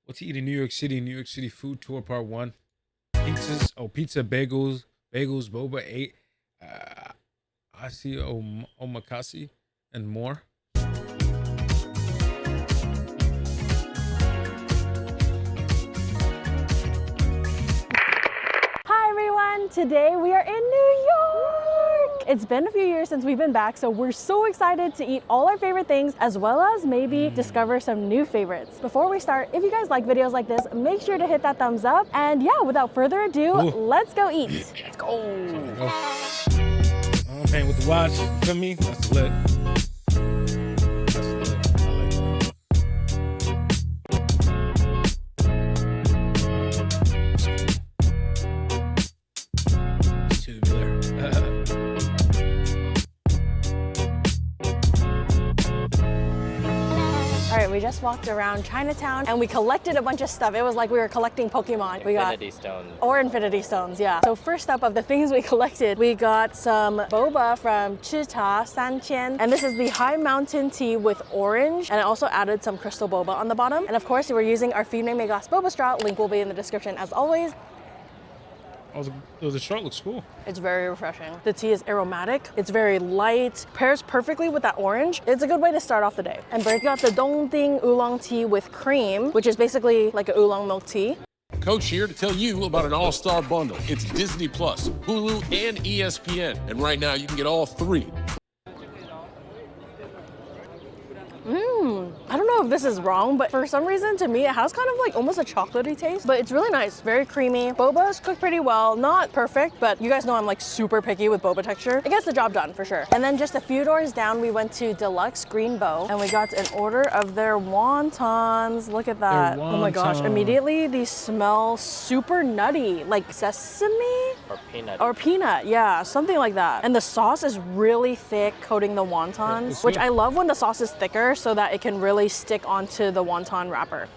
What to eat in New York City? New York City Food Tour Part 1. Pizzas. Oh, pizza, bagels, boba, ayce, omakase, and more. Hi everyone, today we are in New York! It's been a few years since we've been back, so we're so excited to eat all our favorite things as well as maybe discover some new favorites. Before we start, if you guys like videos like this, make sure to hit that thumbs up. And yeah, without further ado, let's go eat. Let's go. I'm paying with the watch. You feel me? That's lit. That's lit. I like that. Tubular. All right, we just walked around Chinatown and we collected a bunch of stuff. It was like we were collecting Pokemon. Infinity Stones. Or Infinity Stones, yeah. So first up of the things we collected, we got some boba from Chicha Sanqian. And this is the high mountain tea with orange. And I also added some crystal boba on the bottom. And of course, we're using our Fine Megas boba straw. Link will be in the description as always. Oh, the straw looks cool. It's very refreshing. The tea is aromatic. It's very light. Pairs perfectly with that orange. It's a good way to start off the day. And Bert got the Dongding oolong tea with cream, which is basically like a oolong milk tea. Coach here to tell you about an all-star bundle. It's Disney Plus, Hulu, and ESPN. And right now you can get all three. I don't know if this is wrong, but for some reason to me it has kind of like almost a chocolatey taste, but it's really nice, very creamy. Boba is cooked pretty well, not perfect, but you guys know I'm like super picky with boba texture. It gets the job done for sure. And then just a few doors down, we went to Deluxe Green Bow and we got an order of their wontons. Look at that. Oh my gosh, immediately these smell super nutty, like sesame? Or peanut. Or peanut, yeah, something like that. And the sauce is really thick, coating the wontons, which I love when the sauce is thicker so that it can really stick onto the wonton wrapper.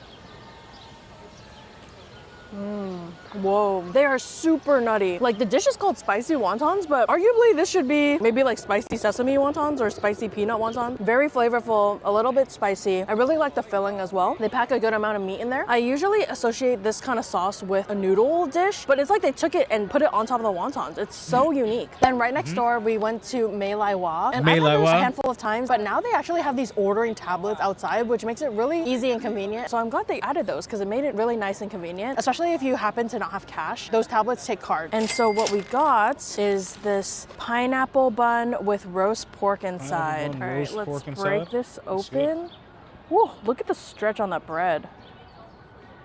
Whoa, they are super nutty. Like the dish is called spicy wontons, but arguably this should be maybe like spicy sesame wontons or spicy peanut wontons. Very flavorful, a little bit spicy. I really like the filling as well. They pack a good amount of meat in there. I usually associate this kind of sauce with a noodle dish, but it's like they took it and put it on top of the wontons. It's so unique. Then right next door, we went to Mei Lai Wa. And I've had this a handful of times, but now they actually have these ordering tablets outside, which makes it really easy and convenient. So I'm glad they added those because it made it really nice and convenient, especially if you happen to not have cash. Those tablets take card. And so what we got is this pineapple bun with roast pork inside. All right, let's break this open. Whoa, look at the stretch on that bread.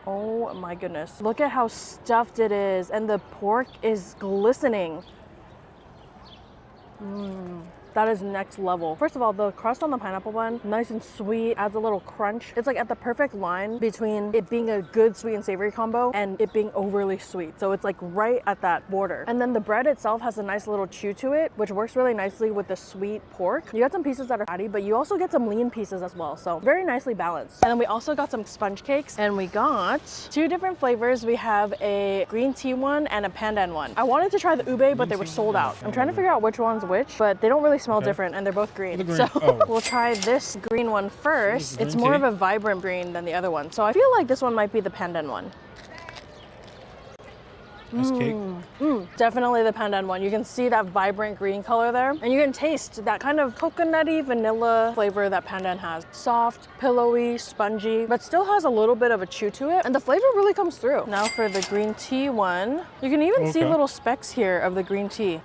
Oh my goodness. Look at how stuffed it is. And the pork is glistening. That is next level. First of all, the crust on the pineapple bun, nice and sweet, adds a little crunch. It's like at the perfect line between it being a good sweet and savory combo and it being overly sweet. So it's like right at that border. And then the bread itself has a nice little chew to it, which works really nicely with the sweet pork. You got some pieces that are fatty, but you also get some lean pieces as well. So very nicely balanced. And then we also got some sponge cakes and we got two different flavors. We have a green tea one and a pandan one. I wanted to try the ube, but they were sold out. I'm trying to figure out which one's which, but they don't really smell different and they're both green. So we'll try this green one first. It's more of a vibrant green than the other one. So I feel like this one might be the pandan one. Definitely the pandan one. You can see that vibrant green color there. And you can taste that kind of coconutty vanilla flavor that pandan has. Soft, pillowy, spongy, but still has a little bit of a chew to it. And the flavor really comes through. Now for the green tea one, you can even see little specks here of the green tea.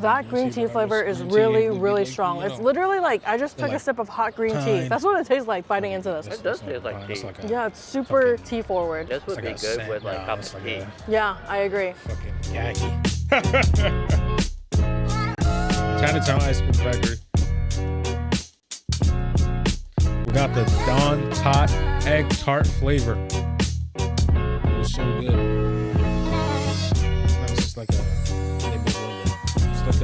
That green tea flavor is really strong. It's literally like I just took a sip of hot green tea. That's what it tastes like biting into this. It does taste like tea. Yeah, it's super tea forward. This would be good with like cup of tea. Yeah, I agree. Fucking gaggy. Chinatown Ice Cream Factory. We got the Dawn Tot Egg Tart flavor. It was so good. That was just like a like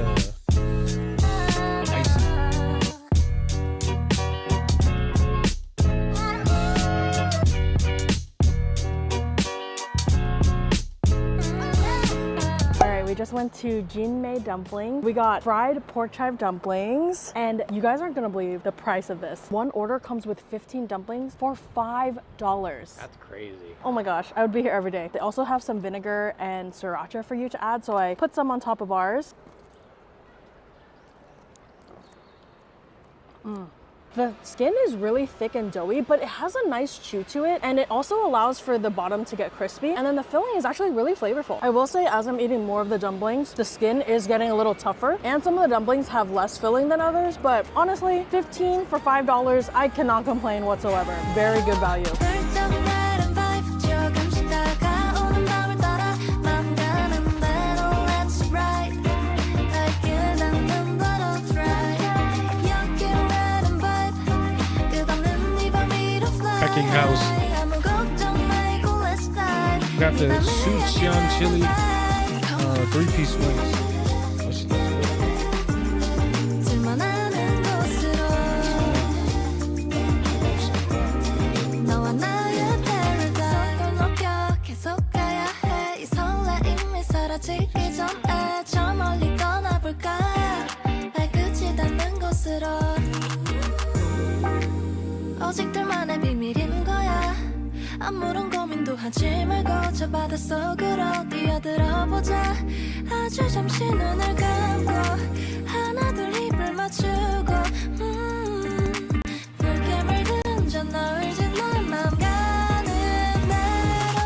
ayce. just went to Jinmei Dumpling. We got fried pork chive dumplings, and you guys aren't gonna believe the price of this. One order comes with 15 dumplings for $5. That's crazy. Oh my gosh, I would be here every day. They also have some vinegar and sriracha for you to add, so I put some on top of ours. The skin is really thick and doughy, but it has a nice chew to it, and it also allows for the bottom to get crispy, and then the filling is actually really flavorful. I will say, as I'm eating more of the dumplings, the skin is getting a little tougher, and some of the dumplings have less filling than others, but honestly, 15 for $5, I cannot complain whatsoever. Very good value. Pecking House. We got the Suchian chili 3-piece wings. Let's do this. 오직들만의 비밀인 거야. 아무런 고민도 하지 말고 저 바닷속으로 뛰어들어 보자. 아주 잠시 눈을 감고 하나 둘 입을 맞추고 붉게 물든 저 너울 지난 맘 가는 대로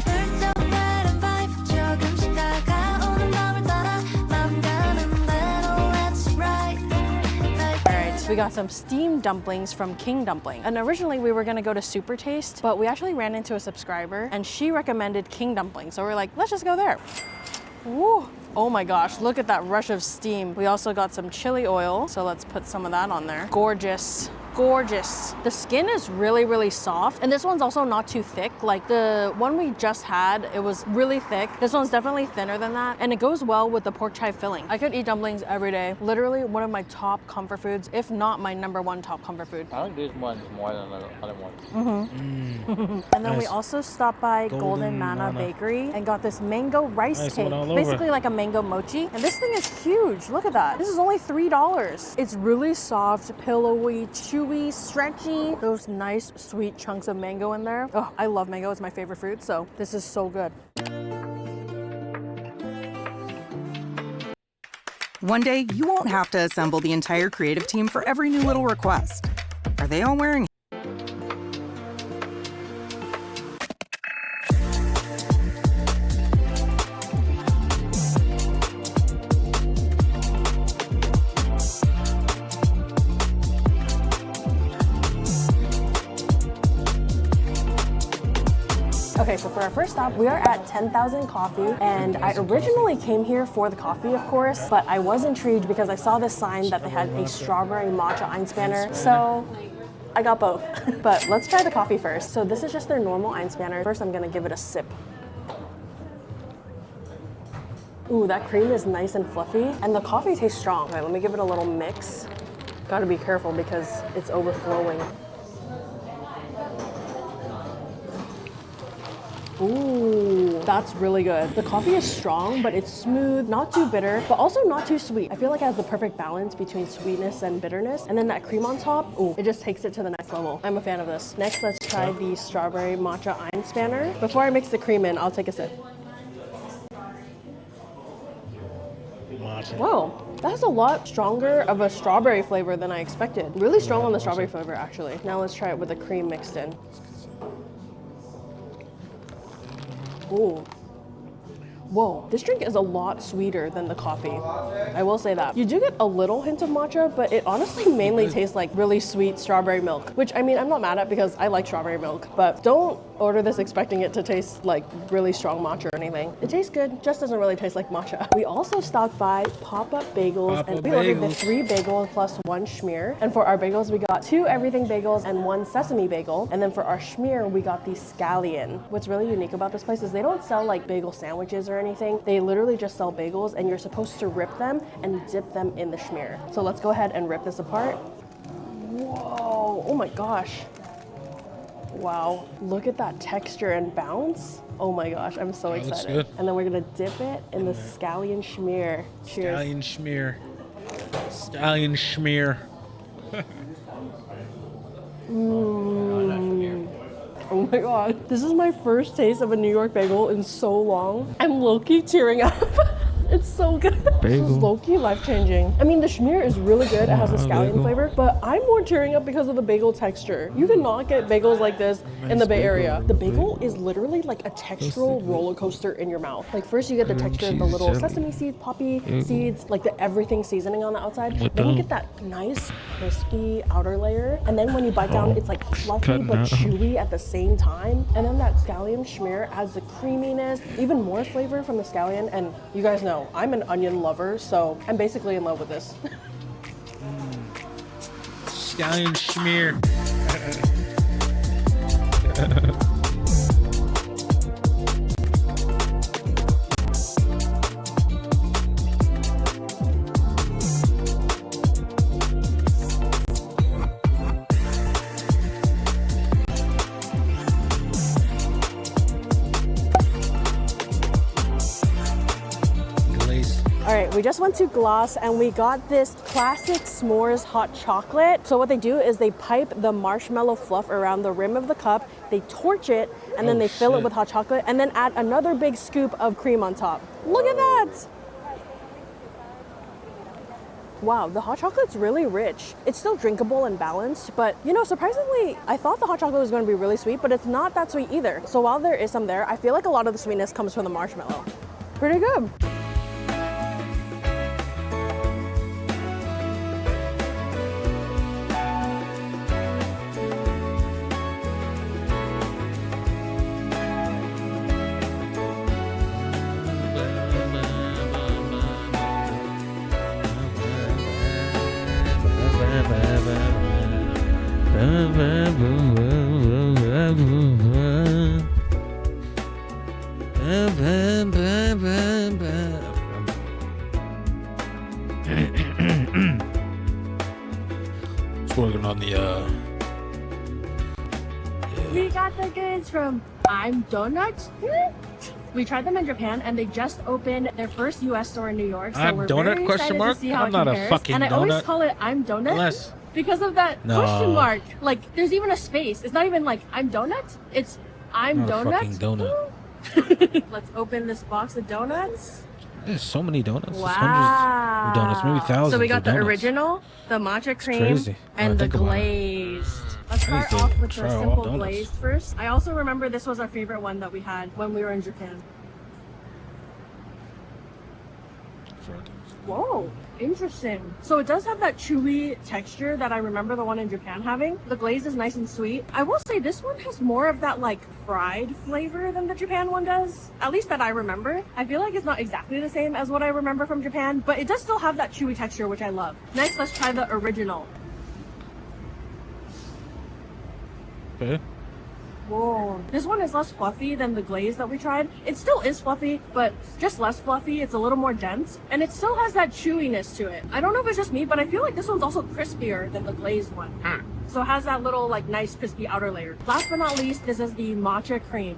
훌쩍 다른 vibe 조금씩 다가오는 맘을 따라 맘 가는 대로 let's ride. Alright, we got some steamed dumplings from King Dumpling. And originally we were gonna go to Super Taste, but we actually ran into a subscriber and she recommended King Dumpling. So we're like, let's just go there. Woo. Oh my gosh, look at that rush of steam. We also got some chili oil, so let's put some of that on there. Gorgeous. Gorgeous. The skin is really, really soft. And this one's also not too thick. Like the one we just had, it was really thick. This one's definitely thinner than that. And it goes well with the pork chive filling. I could eat dumplings every day. Literally one of my top comfort foods, if not my #1 top comfort food. I think this one is more than the other ones. And then we also stopped by Golden Manna Bakery and got this mango rice Nice cake. one all over. Basically like a mango mochi. And this thing is huge. Look at that. This is only $3. It's really soft, pillowy, chewy, stretchy. Those nice sweet chunks of mango in there. Oh, I love mango. It's my favorite fruit. So this is so good. One day, you won't have to assemble the entire creative team for every new little request. Are they all wearing? Okay, so for our first stop, we are at 10,000 Coffee, and I originally came here for the coffee, of course, but I was intrigued because I saw this sign that they had a strawberry matcha Einspanner, so I got both. But let's try the coffee first. So this is just their normal Einspanner. First, I'm gonna give it a sip. Ooh, that cream is nice and fluffy, and the coffee tastes strong. Okay, let me give it a little mix. Gotta be careful because it's overflowing. Ooh, that's really good. The coffee is strong, but it's smooth, not too bitter, but also not too sweet. I feel like it has the perfect balance between sweetness and bitterness. And then that cream on top, ooh, it just takes it to the next level. I'm a fan of this. Next, let's try the strawberry matcha Einspanner. Before I mix the cream in, I'll take a sip. Matcha. Wow, that has a lot stronger of a strawberry flavor than I expected. Really strong on the strawberry flavor, actually. Now let's try it with the cream mixed in. Ooh. Whoa, this drink is a lot sweeter than the coffee. I will say that. You do get a little hint of matcha, but it honestly mainly tastes like really sweet strawberry milk, which I mean, I'm not mad at because I like strawberry milk, but don't order this expecting it to taste like really strong matcha or anything. It tastes good, just doesn't really taste like matcha. We also stopped by Pop-Up Bagels and we ordered the 3 bagels plus 1 schmear. And for our bagels, we got 2 everything bagels and 1 sesame bagel. And then for our schmear, we got the scallion. What's really unique about this place is they don't sell like bagel sandwiches or anything. They literally just sell bagels and you're supposed to rip them and dip them in the schmear. So let's go ahead and rip this apart. Whoa, oh my gosh. Wow, look at that texture and bounce. Oh my gosh, I'm so That looks excited. good. And then we're gonna dip it in the scallion schmear. Cheers. Stallion schmear. Stallion schmear. Oh my god. This is my first taste of a New York bagel in so long. I'm low-key tearing up. It's so good. This is low-key life-changing. I mean, the schmear is really good. It has a scallion flavor, but I'm more tearing up because of the bagel texture. You cannot get bagels like this in the Bay Area. The bagel is literally like a textural roller coaster in your mouth. Like first you get the texture of the little sesame seeds, poppy seeds, like the everything seasoning on the outside. Then you get that nice crispy outer layer. And then when you bite down, it's like fluffy but chewy at the same time. And then that scallion schmear adds the creaminess, even more flavor from the scallion. And you guys know, I'm an onion lover, so I'm basically in love with this. Stallion schmear. All right, we just went to Gloss and we got this classic s'mores hot chocolate. So what they do is they pipe the marshmallow fluff around the rim of the cup, they torch it, and then they fill it with hot chocolate and then add another big scoop of cream on top. Look at that! Wow, the hot chocolate's really rich. It's still drinkable and balanced, but you know, surprisingly, I thought the hot chocolate was going to be really sweet, but it's not that sweet either. So while there is some there, I feel like a lot of the sweetness comes from the marshmallow. Pretty good. Just working on the We got the goods from I'm Donuts. We tried them in Japan and they just opened their first US store in New York. So I'm we're Donut very question excited mark? to see how I'm it not a compares. fucking And I always donut. call it I'm Donut Unless- because of that No. question mark. Like there's even a space. It's not even like I'm Donut. It's I'm Not a Donut. fucking donut. Let's open this box of donuts. There's so many donuts. There's Wow. hundreds of donuts, maybe thousands. So we got of the donuts. original, the matcha cream, crazy when I and the think about it. glazed. Let's start Crazy. off with the Try all simple donuts. glazed first. I also remember this was our favorite one that we had when we were in Japan. Whoa, interesting. So it does have that chewy texture that I remember the one in Japan having. The glaze is nice and sweet. I will say this one has more of that like fried flavor than the Japan one does. At least that I remember. I feel like it's not exactly the same as what I remember from Japan, but it does still have that chewy texture, which I love. Next, let's try the original. Okay. Whoa, this one is less fluffy than the glaze that we tried. It still is fluffy, but just less fluffy. It's a little more dense, and it still has that chewiness to it. I don't know if it's just me, but I feel like this one's also crispier than the glazed one. So it has that little like nice crispy outer layer. Last but not least, this is the matcha cream.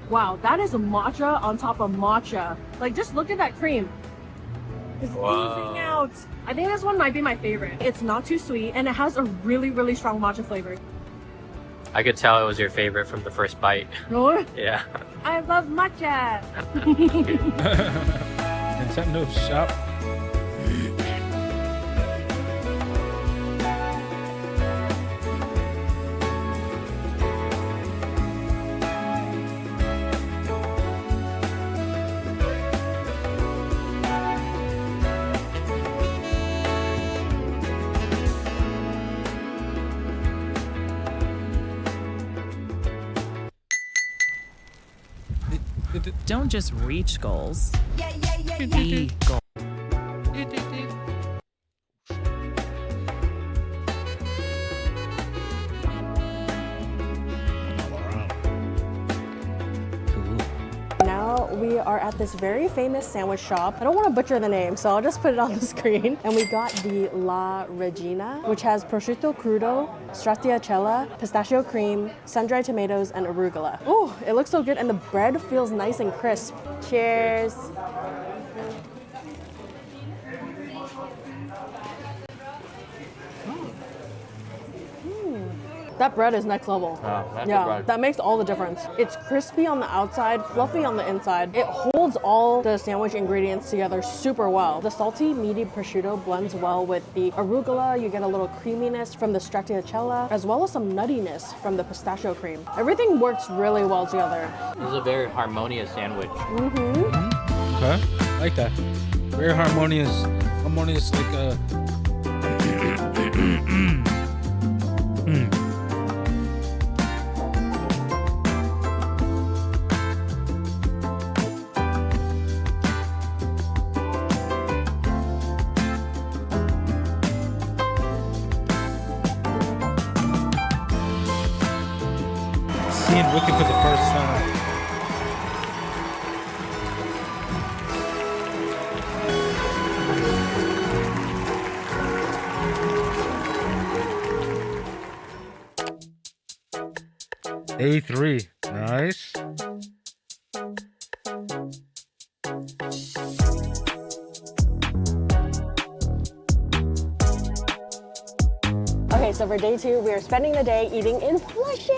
Wow, that is a matcha on top of matcha. Like just look at that cream. It's oozing out. I think this one might be my favorite. It's not too sweet and it has a really, really strong matcha flavor. I could tell it was your favorite from the first bite. No? Yeah. I love matcha. Nintendo shop. Don't just reach goals. Be goals. Now we are at at this very famous sandwich shop. I don't want to butcher the name, so I'll just put it on the screen. And we got the La Regina, which has prosciutto crudo, stracciatella, pistachio cream, sun-dried tomatoes, and arugula. Ooh, it looks so good, and the bread feels nice and crisp. Cheers. That bread is next level. Yeah, that makes all the difference. It's crispy on the outside, fluffy on the inside. It holds all the sandwich ingredients together super well. The salty, meaty prosciutto blends well with the arugula. You get a little creaminess from the stracciatella, as well as some nuttiness from the pistachio cream. Everything works really well together. This is a very harmonious sandwich. Okay, I like that. Very harmonious like a. Looking for the first time. A3, nice. Okay, so for day 2, we are spending the day eating in Flushing.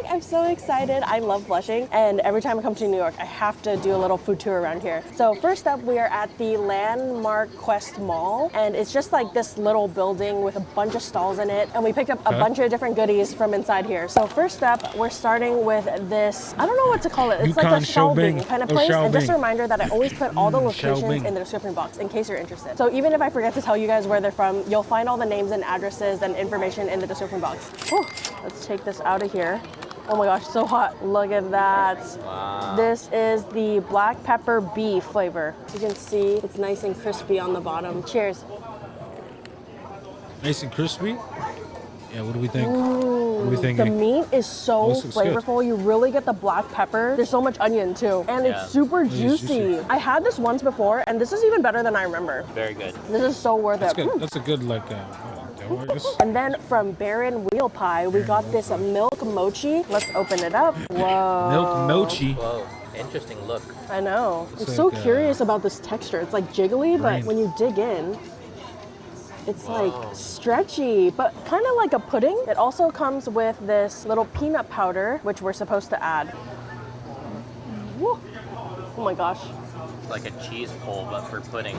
I'm so excited. I love Flushing, and every time I come to New York, I have to do a little food tour around here. So first up, we are at the Landmark Quest Mall, and it's just like this little building with a bunch of stalls in it, and we picked up a bunch of different goodies from inside here. So first up, we're starting with this, I don't know what to call it. It's like a Xiaobing kind of place, and just a reminder that I always put all the locations in the description box in case you're interested. So even if I forget to tell you guys where they're from, you'll find all the names and addresses and information in the description box. Whew, let's take this out of here. Oh my gosh, so hot. Look at that. Wow. This is the black pepper beef flavor. You can see it's nice and crispy on the bottom. Cheers. Nice and crispy? Yeah, what do we think? What do we think? The meat is so flavorful. Good. You really get the black pepper. There's so much onion too. And it's super juicy. I had this once before, and this is even better than I remember. Very good. This is so worth it. Good. That's a good, like, and then from Baron Wheel Pie, we got this milk mochi. Let's open it up. Whoa. Milk mochi. Whoa, interesting look. I know. I'm so curious about this texture. It's like jiggly, but when you dig in, it's like stretchy, but kind of like a pudding. It also comes with this little peanut powder, which we're supposed to add. Woo. Oh my gosh. It's like a cheese pull, but for pudding.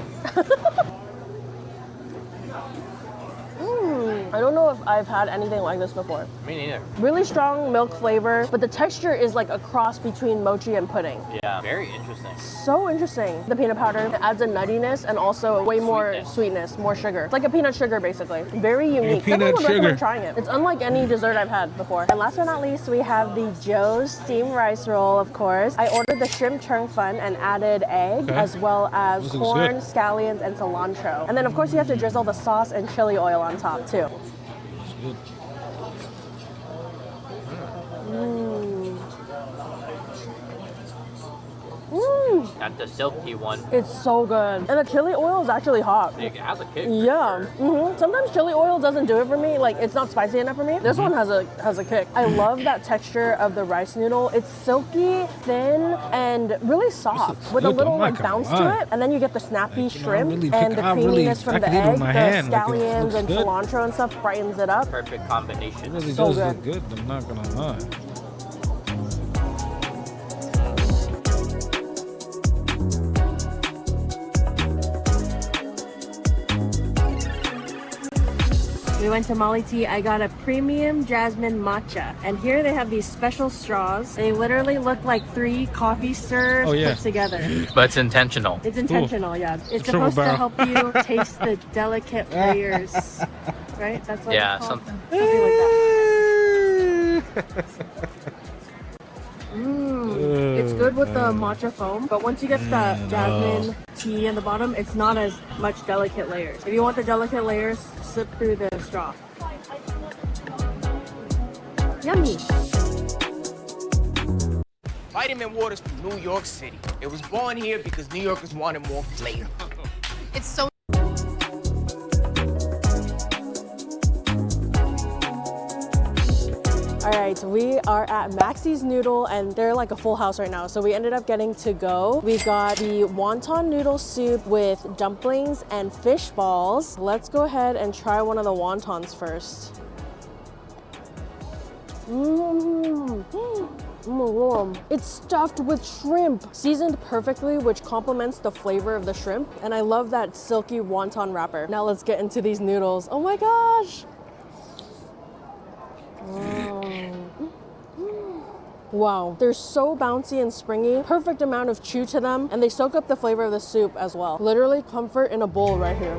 I don't know if I've had anything like this before. Me neither. Really strong milk flavor, but the texture is like a cross between mochi and pudding. Yeah, very interesting. So interesting. The peanut powder adds a nuttiness and also way more sweetness, more sugar. It's like a peanut sugar basically. Very unique. Definitely would recommend trying it. It's unlike any dessert I've had before. And last but not least, we have the Joe's steamed rice roll, of course. I ordered the shrimp chung fun and added egg, as well as corn, scallions, and cilantro. And then of course you have to drizzle the sauce and chili oil on top too. Good. That's the silky one. It's so good. And the chili oil is actually hot. It has a kick. Yeah. Sometimes chili oil doesn't do it for me. Like, it's not spicy enough for me. This one has a kick. I love that texture of the rice noodle. It's silky, thin, and really soft with a little like bounce to it. And then you get the snappy shrimp and the creaminess from the egg, the scallions and cilantro and stuff brightens it up. Perfect combination. It really so does good. look good, I'm not gonna lie. We went to Molly Tea. I got a premium jasmine matcha. And here they have these special straws. They literally look like 3 coffee stirrers put together. But it's intentional. It's intentional, yeah. It's supposed to help you taste the delicate layers. Right? That's what it's called? Something like that. It's good with the matcha foam, but once you get the jasmine tea in the bottom, it's not as much delicate layers. If you want the delicate layers, slip through the straw. Yummy. Vitamin water's from New York City. It was born here because New Yorkers wanted more flavor. It's so All right, we are at Maxie's Noodle and they're like a full house right now. So we ended up getting to go. We got the wonton noodle soup with dumplings and fish balls. Let's go ahead and try one of the wontons first. Oh my God. It's stuffed with shrimp, seasoned perfectly, which complements the flavor of the shrimp. And I love that silky wonton wrapper. Now let's get into these noodles. Oh my gosh. Wow, they're so bouncy and springy, perfect amount of chew to them, and they soak up the flavor of the soup as well. Literally comfort in a bowl right here.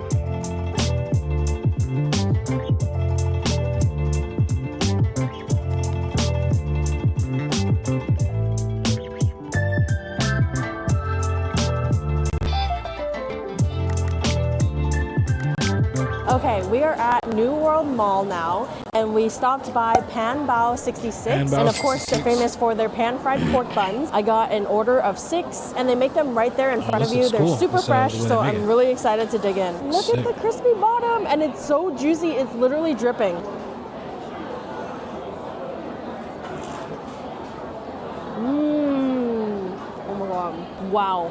Okay, we are at New World Mall now, and we stopped by Pan Bao 66, and of course they're famous for their pan-fried pork buns. I got an order of 6, and they make them right there in front of you. They're super fresh, so I'm really excited to dig in. Look at the crispy bottom, and it's so juicy, it's literally dripping. Oh my God, wow.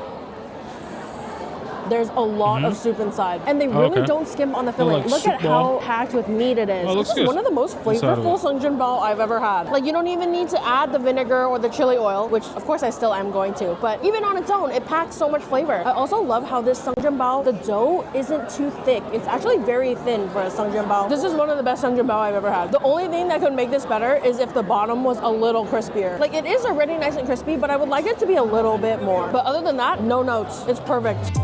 There's a lot of soup inside, and they really don't skimp on the filling. Look at how packed with meat it is. This is one of the most flavorful sungjinbao I've ever had. Like, you don't even need to add the vinegar or the chili oil, which of course I still am going to, but even on its own, it packs so much flavor. I also love how this sungjinbao, the dough isn't too thick. It's actually very thin for a sungjinbao. This is one of the best sungjinbao I've ever had. The only thing that could make this better is if the bottom was a little crispier. Like, it is already nice and crispy, but I would like it to be a little bit more. But other than that, no notes. It's perfect.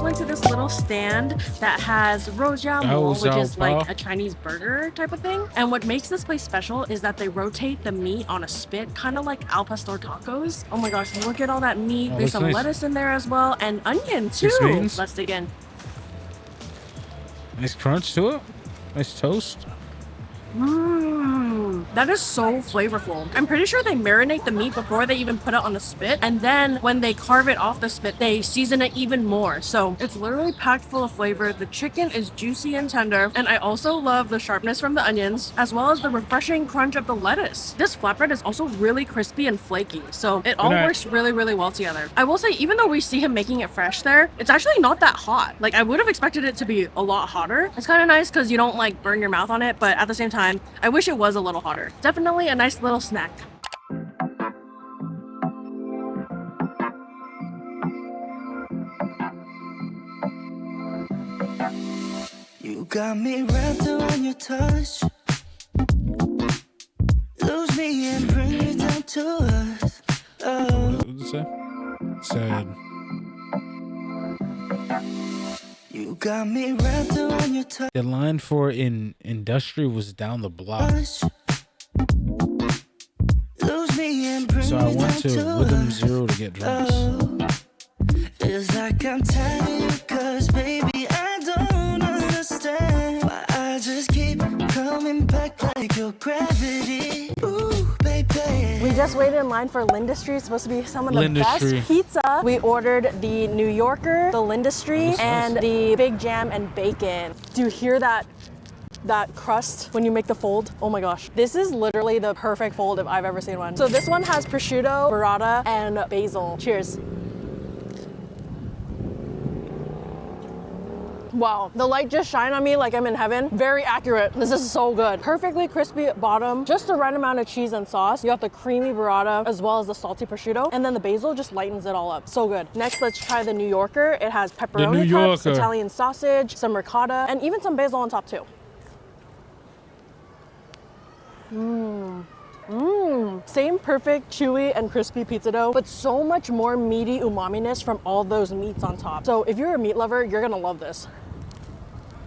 Went to this little stand that has rojiamo, which is like a Chinese burger type of thing. And what makes this place special is that they rotate the meat on a spit, kind of like al pastor tacos. Oh my gosh, look at all that meat. There's some lettuce in there as well, and onion too. Let's dig in. Nice crunch to it. Nice toast. That is so flavorful. I'm pretty sure they marinate the meat before they even put it on the spit, and then when they carve it off the spit, they season it even more. So it's literally packed full of flavor. The chicken is juicy and tender, and I also love the sharpness from the onions, as well as the refreshing crunch of the lettuce. This flatbread is also really crispy and flaky, so it all works really, really well together. I will say, even though we see him making it fresh there, it's actually not that hot. Like, I would have expected it to be a lot hotter. It's kind of nice because you don't like burn your mouth on it, but at the same time, I wish it was a little hotter. Definitely a nice little snack. You got me wrapped around your touch. Lose me and bring me down to earth. Oh. What did it say? It said. You got me wrapped around your touch. The line for industry was down the block. So I went to Rhythm Zero to get drinks. Feels like I'm tired, cause baby I don't understand why I just keep coming back like your gravity. Ooh, baby. We just waited in line for Lindustry. It's supposed to be some of the best pizza. We ordered the New Yorker, the Lindustry, and the Big Jam and Bacon. Do you hear that crust when you make the fold? Oh my gosh. This is literally the perfect fold if I've ever seen one. So this one has prosciutto, burrata, and basil. Cheers. Wow, the light just shined on me like I'm in heaven. Very accurate. This is so good. Perfectly crispy at bottom, just the right amount of cheese and sauce. You got the creamy burrata as well as the salty prosciutto, and then the basil just lightens it all up. So good. Next, let's try the New Yorker. It has pepperoni cups, Italian sausage, some ricotta, and even some basil on top too. Same perfect chewy and crispy pizza dough, but so much more meaty umami-ness from all those meats on top. So if you're a meat lover, you're gonna love this.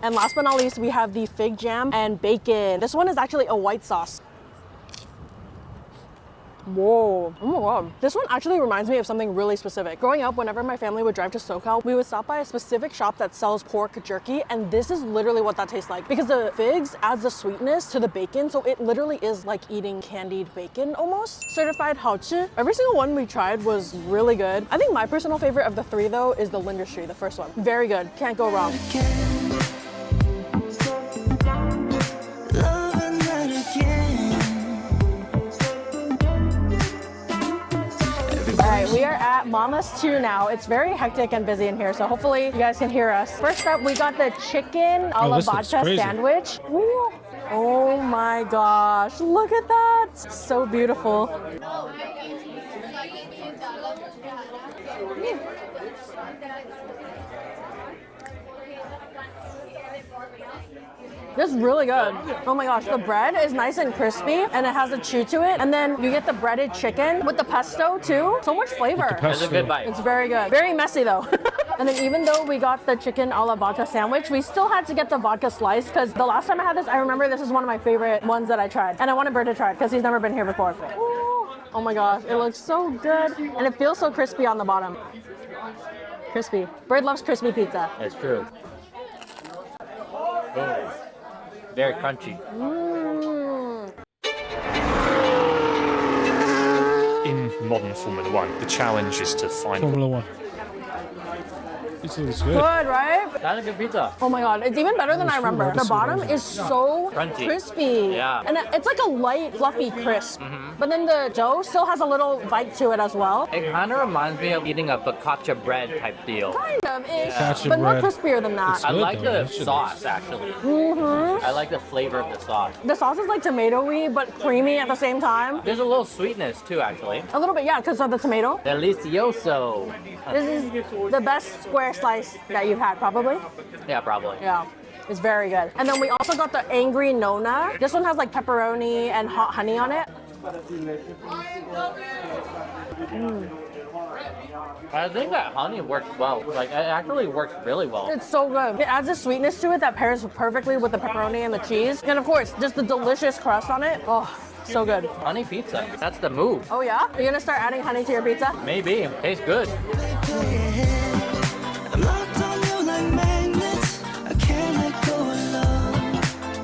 And last but not least, we have the Fig Jam and Bacon. This one is actually a white sauce. Whoa. Oh my god. This one actually reminds me of something really specific. Growing up, whenever my family would drive to SoCal, we would stop by a specific shop that sells pork jerky, and this is literally what that tastes like. Because the figs adds the sweetness to the bacon, so it literally is like eating candied bacon almost. Certified ayce. Every single one we tried was really good. I think my personal favorite of the three though is the Lindustry, the first one. Very good. Can't go wrong. Alright, we are at Mama's 2 now. It's very hectic and busy in here, so hopefully you guys can hear us. First up, we got the chicken a la vodka sandwich. Ooh. Oh my gosh, look at that. So beautiful. This is really good. Oh my gosh, the bread is nice and crispy and it has a chew to it. And then you get the breaded chicken with the pesto too. So much flavor. It's a good bite. It's very good. Very messy though. And then even though we got the chicken a la vodka sandwich, we still had to get the vodka slice because the last time I had this, I remember this is one of my favorite ones that I tried. And I wanted Bert to try it because he's never been here before. Ooh. Oh my gosh, it looks so good. And it feels so crispy on the bottom. Crispy. Bert loves crispy pizza. It's true. Oh. Very crunchy. In modern Formula One, the challenge is to find Formula One. Pizza looks good. Good, right? That's a good pizza. Oh my god, it's even better than I remember. The bottom is so Crunchy. crispy. Yeah. And it's like a light, fluffy crisp. But then the dough still has a little bite to it as well. It kind of reminds me of eating a focaccia bread type deal. Kind of ish, Focaccia but more bread. crispier than that. It's I good, like though. the That shit sauce actually. I like the flavor of the sauce. The sauce is like tomato-y, but creamy at the same time. There's a little sweetness too actually. A little bit, yeah, because of the tomato. Delicioso. This is the best square slice that you've had, probably. Yeah, probably. Yeah. It's very good. And then we also got the Angry Nona. This one has like pepperoni and hot honey on it. I think that honey works well. Like, it actually works really well. It's so good. It adds a sweetness to it that pairs perfectly with the pepperoni and the cheese. And of course, just the delicious crust on it. Oh, so good. Honey pizza. That's the move. Oh yeah? You're gonna start adding honey to your pizza? Maybe. Tastes good. I'm locked on you like magnets. I can't let go alone.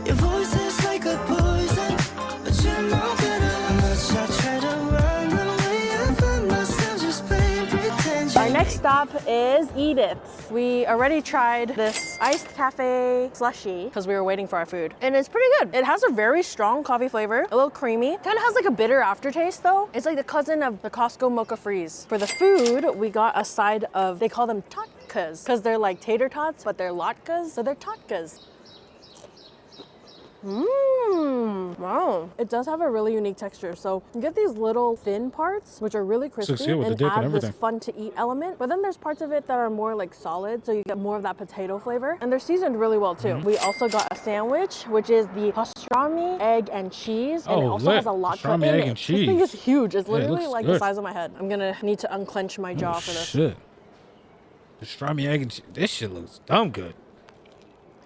Your voice is like a poison, but you know better. How much I try to run away, I find myself just playing pretend. Our next stop is Edith's. We already tried this iced cafe slushie because we were waiting for our food. And it's pretty good. It has a very strong coffee flavor, a little creamy. Kind of has like a bitter aftertaste though. It's like the cousin of the Costco Mocha Freeze. For the food, we got a side of, they call them tatkas because they're like tater tots, but they're latkes, so they're tatkas. Wow. It does have a really unique texture. So you get these little thin parts, which are really crispy good with the and dip and add this everything. fun to eat element. But then there's parts of it that are more like solid, so you get more of that potato flavor. And they're seasoned really well too. We also got a sandwich, which is the pastrami, egg, and cheese. And it also has a latke Pastrami, in egg, it. and This thing cheese. is huge. It's Yeah, it literally looks like the good. size of my head. I'm gonna need to unclench my jaw for this. Shit. Pastrami, egg, and cheese. This shit looks dumb good.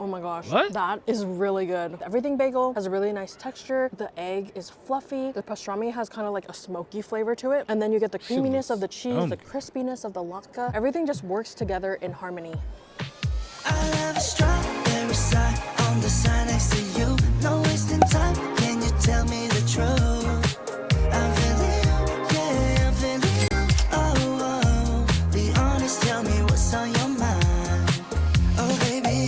Oh my gosh, What? that is really good. Everything bagel has a really nice texture. The egg is fluffy. The pastrami has kind of like a smoky flavor to it. And then you get the creaminess of the cheese, the crispiness of the latke. Everything just works together in harmony. I have a strawberry side on the side next to you. No wasting time. Can you tell me the truth? I'm feeling you, yeah, I'm feeling you. Oh, oh, be honest, tell me what's on your mind. Oh, baby,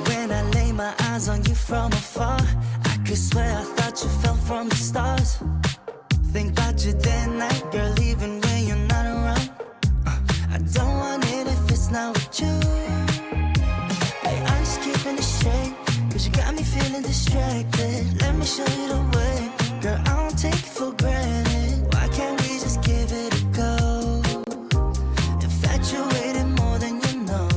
when I lay my eyes on you from afar, I could swear I thought you fell from the stars. Think about you day and night, girl, even when you're not around. I don't want it if it's not with you. Hey, I'm just keeping it straight, cause you got me feeling distracted. Let me show you the way, girl, I don't take it for granted. Why can't we just give it a go? Infatuated more than you know.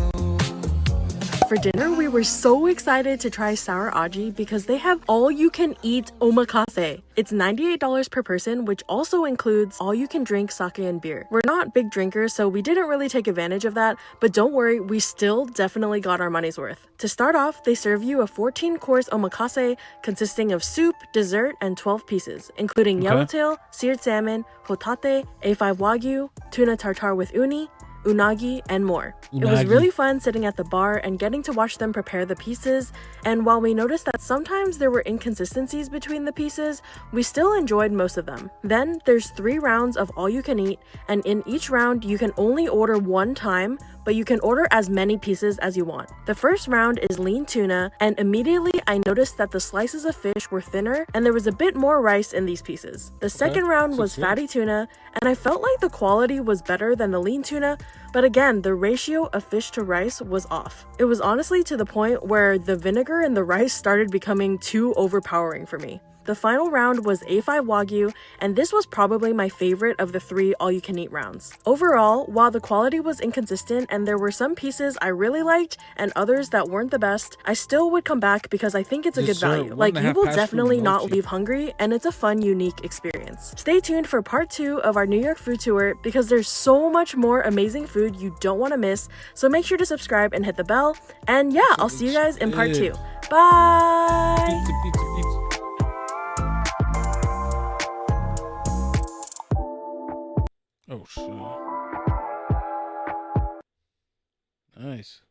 For dinner, we were so excited to try sour aji because they have all-you-can-eat omakase. It's $98 per person, which also includes all-you-can-drink sake and beer. We're not big drinkers, so we didn't really take advantage of that, but don't worry, we still definitely got our money's worth. To start off, they serve you a 14-course omakase consisting of soup, dessert, and 12 pieces, including yellowtail, seared salmon, hotate, A5 wagyu, tuna tartare with uni, unagi, and more. It was really fun sitting at the bar and getting to watch them prepare the pieces, and while we noticed that sometimes there were inconsistencies between the pieces, we still enjoyed most of them. Then there's 3 rounds of all you can eat, and in each round you can only order 1 time, but you can order as many pieces as you want. The first round is lean tuna, and immediately I noticed that the slices of fish were thinner and there was a bit more rice in these pieces. The second round was fatty tuna, and I felt like the quality was better than the lean tuna, but again, the ratio of fish to rice was off. It was honestly to the point where the vinegar in the rice started becoming too overpowering for me. The final round was A5 wagyu, and this was probably my favorite of the 3 all-you-can-eat rounds. Overall, while the quality was inconsistent and there were some pieces I really liked and others that weren't the best, I still would come back because I think it's a good value. Like, you will definitely not leave hungry, and it's a fun, unique experience. Stay tuned for part 2 of our New York food tour because there's so much more amazing food you don't want to miss, so make sure to subscribe and hit the bell. And yeah, I'll see you guys in part 2. Bye! Pizza. Oh shit. Nice.